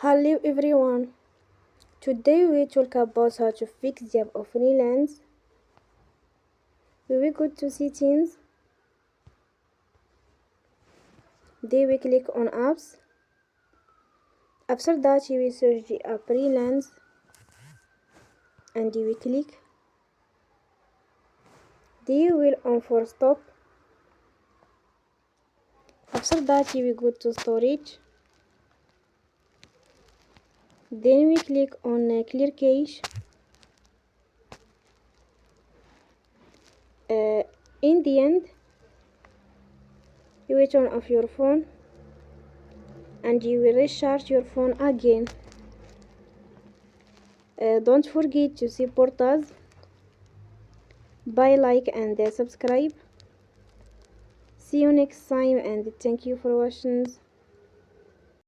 Hello everyone. Today we talk about how to fix the app of freelance. We go to settings. Then we click on apps. After that we search the app freelance and we click. Then we will on for stop. After that we go to storage. Then we click on clear cache. In the end, you will turn off your phone and you will restart your phone again. Don't forget to support us by like and subscribe. See you next time and thank you for watching.